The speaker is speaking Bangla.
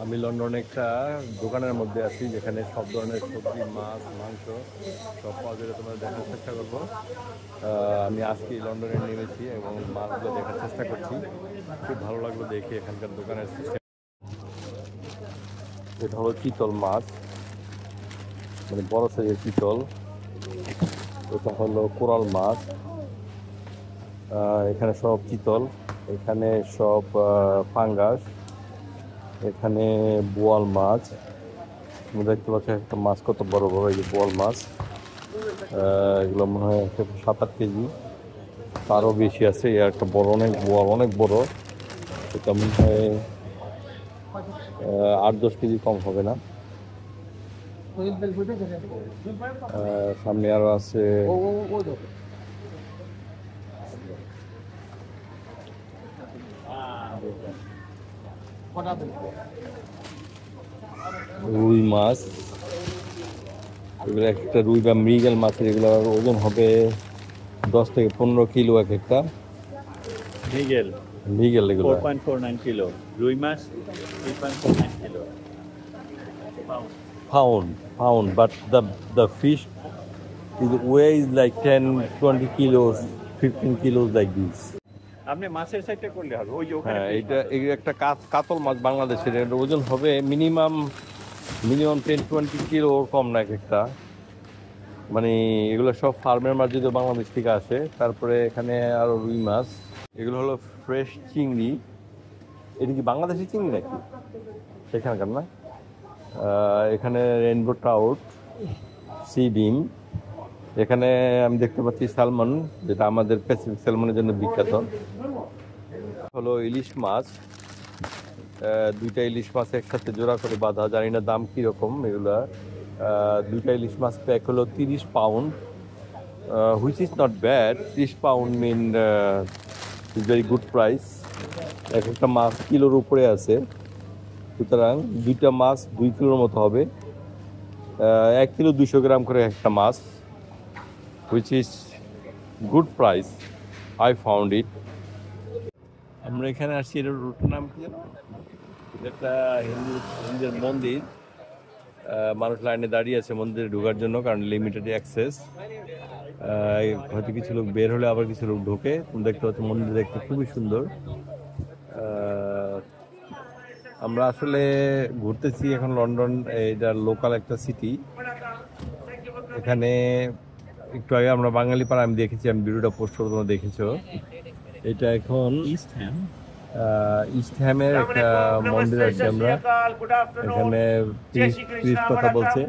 আমি লন্ডনে একটা দোকানের মধ্যে আছি যেখানে সব ধরনের সবজি, মাছ, মাংস সব পাওয়া যায়। তোমরা দেখার চেষ্টা করবো। আমি আজকে লন্ডনে নেমেছি এবং মাছগুলো দেখার চেষ্টা করছি। খুব ভালো লাগলো দেখে এখানকার দোকানের সিস্টেম। এটা হলো চিতল মাছ, মানে বড় সাইজের চিতল। এটা হলো কোরাল মাছ। এখানে সব চিতল, এখানে সব পাঙ্গাস, এখানে বোয়াল মাছ। তুমি দেখতে পাচ্ছ একটা মাছ কত বড় বড়, এই যে বোয়াল মাছ। এগুলো মনে হয় 7-8 কেজি, তারও বেশি আছে। এর একটা বড়, অনেক বোয়াল, অনেক বড়। এটা মনে হয় 8-10 কেজি কম হবে না। সামনে আরো আছে রুই মাছ। এগুলো একটা রুই বা মৃগেল মাছের, এগুলোর ওজন হবে 10 থেকে 15 কিলো এক একটা। মৃগেল মৃগেল এগুলো 4.49 কিলো, রুই মাছ 3.49 kilo. pound, but the fish is weighs like 10-20 kilos, 15 kilos like this. আপনি মাছের সাইডটা করলে হবে, ওই যে ওখানে হ্যাঁ, এটা একটা কাতল মাছ বাংলাদেশের। এর ওজন হবে মিনিমাম 10-20 কিলো, কম না এক একটা। মানে এগুলো সব ফার্মের মাছ, যদি বাংলাদেশ থেকে আসে। তারপরে এখানে আরো রুই মাছ। এগুলো হলো ফ্রেশ চিংড়ি। এটা কি বাংলাদেশি চিংড়ি নাকি সেখানকার না? এখানে রেইনবো ট্রাউট, সি বিম। এখানে আমি দেখতে পাচ্ছি স্যালমন, যেটা আমাদের প্যাসিফিক স্যালমনের জন্য বিখ্যাত। হলো ইলিশ মাছ। দুইটা ইলিশ মাছ একসাথে জোড়া করে বাঁধা, জানি না দাম কিরকম এগুলা। দুইটা ইলিশ মাছ প্যাক হলো 30 pound, which is not bad. 30 pound mean is very good price. এক একটা মাছ কিলোর উপরে আছে, সুতরাং দুইটা মাছ 2 কিলোর মতো হবে। 1 কিলো 200 গ্রাম করে একটা মাছ, which is good price. I found it. আমরা এখানে আসছি, এর রুটের নাম কি জানো? একটা হিন্দুদের মন্দির। মানুষ লাইনে দাঁড়িয়ে আছে মন্দিরে ঢোকার জন্য, কারণ লিমিটেড অ্যাক্সেস। হয়তো কিছু লোক বের হলে আবার কিছু লোক ঢোকে। তুমি দেখতে পাচ্ছ মন্দির দেখতে খুবই সুন্দর। আমরা আসলে ঘুরতেছি এখন লন্ডন, এটা লোকাল একটা সিটি। এখানে একটু আগে আমরা বাঙালি পাড়া আমি দেখেছি, আমি ভিডিওটা পোস্ট করে তোমরা দেখেছো। এটা এখন ইস্ট হ্যামের একটা মন্দির আছে। আমরা এখানে কথা বলছে।